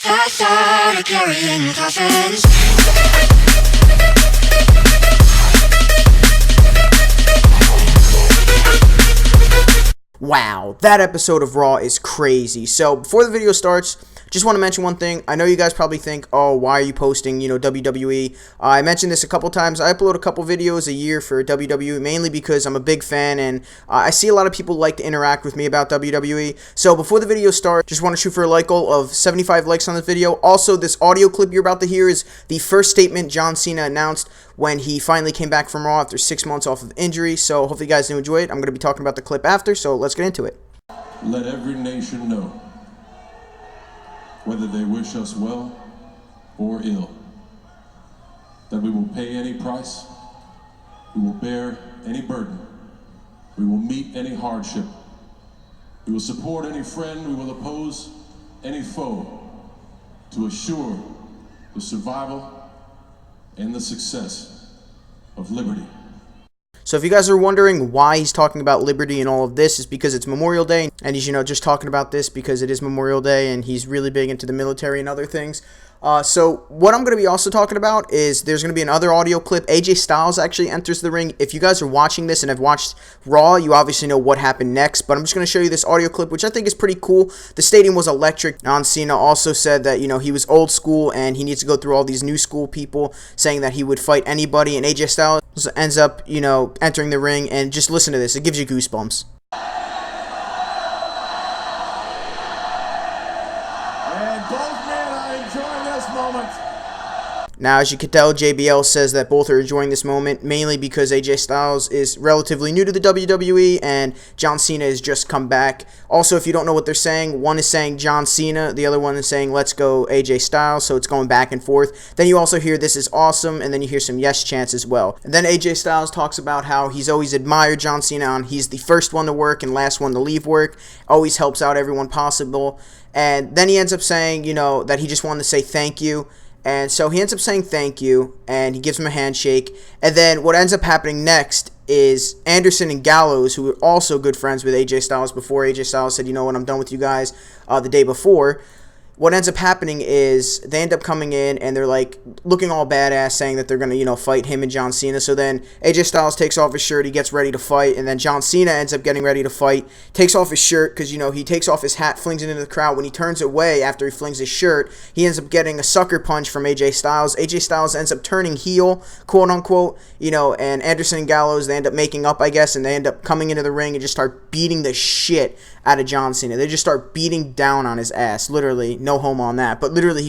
I started carrying coffins. Wow, that episode of Raw is crazy. So before the video starts, just want to mention one thing. I know you guys probably think, oh, why are you posting, WWE? I mentioned this a couple times. I upload a couple videos a year for WWE, mainly because I'm a big fan, and I see a lot of people like to interact with me about WWE. So before the video starts, just want to shoot for a like goal of 75 likes on this video. Also, this audio clip you're about to hear is the first statement John Cena announced when he finally came back from Raw after 6 months off of injury. So hopefully you guys do enjoy it. I'm going to be talking about the clip after, so let's get into it. Let every nation know, whether they wish us well or ill, that we will pay any price, we will bear any burden, we will meet any hardship, we will support any friend, we will oppose any foe to assure the survival and the success of liberty. So if you guys are wondering why he's talking about liberty and all of this, is because it's Memorial Day, and he's, just talking about this because it is Memorial Day, and he's really big into the military and other things. So what I'm going to be also talking about is there's going to be another audio clip. AJ Styles actually enters the ring. If you guys are watching this and have watched Raw, you obviously know what happened next, but I'm just going to show you this audio clip, which I think is pretty cool. The stadium was electric. John Cena also said that, he was old school and he needs to go through all these new school people, saying that he would fight anybody, and AJ Styles ends up, entering the ring, and just listen to this. It gives you goosebumps. Now, as you can tell, JBL says that both are enjoying this moment, mainly because AJ Styles is relatively new to the WWE and John Cena has just come back. Also, if you don't know what they're saying, one is saying John Cena, the other one is saying let's go AJ Styles, so it's going back and forth. Then you also hear this is awesome, and then you hear some yes chants as well. And then AJ Styles talks about how he's always admired John Cena, and he's the first one to work and last one to leave work, always helps out everyone possible. And then he ends up saying, that he just wanted to say thank you. And so he ends up saying thank you, and he gives him a handshake. And then what ends up happening next is Anderson and Gallows, who were also good friends with AJ Styles before. AJ Styles said, you know what, I'm done with you guys the day before. What ends up happening is they end up coming in and they're like looking all badass, saying that they're going to, fight him and John Cena. So then AJ Styles takes off his shirt, he gets ready to fight, and then John Cena ends up getting ready to fight, takes off his shirt because, he takes off his hat, flings it into the crowd. When he turns away after he flings his shirt, he ends up getting a sucker punch from AJ Styles. AJ Styles ends up turning heel, quote unquote, and Anderson and Gallows, they end up making up, I guess, and they end up coming into the ring and just start beating the shit out of John Cena. They just start beating down on his ass, literally. No homo on that, but literally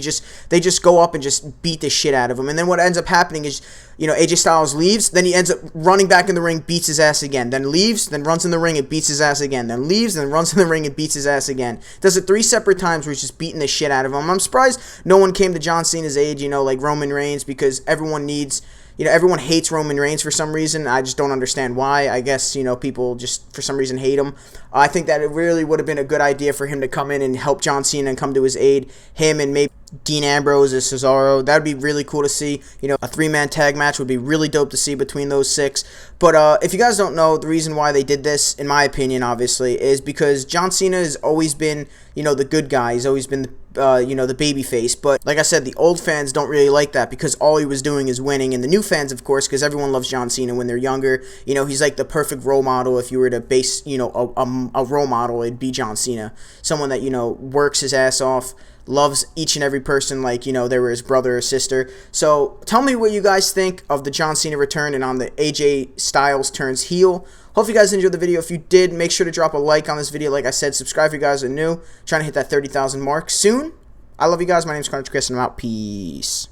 they just go up and just beat the shit out of him. And then what ends up happening is, AJ Styles leaves, then he ends up running back in the ring, beats his ass again, then leaves, then runs in the ring and beats his ass again, then leaves, then runs in the ring and beats his ass again. Does it 3 separate times where he's just beating the shit out of him. I'm surprised no one came to John Cena's aid, like Roman Reigns, because everyone needs... everyone hates Roman Reigns for some reason. I just don't understand why. I guess, people just for some reason hate him. I think that it really would have been a good idea for him to come in and help John Cena and come to his aid. Him and maybe Dean Ambrose or Cesaro. That would be really cool to see. A 3-man tag match would be really dope to see between those 6. But if you guys don't know, the reason why they did this, in my opinion, obviously, is because John Cena has always been, the good guy. He's always been the baby face. But like I said, the old fans don't really like that because all he was doing is winning. And the new fans, of course, because everyone loves John Cena when they're younger. He's like the perfect role model. If you were to base, a role model, it'd be John Cena. Someone that, works his ass off, loves each and every person like, they were his brother or sister. So tell me what you guys think of the John Cena return and on the AJ Styles turns heel. Hope you guys enjoyed the video. If you did, make sure to drop a like on this video. Like I said, subscribe if you guys are new. Trying to hit that 30,000 mark soon. I love you guys. My name is Chris, and I'm out. Peace.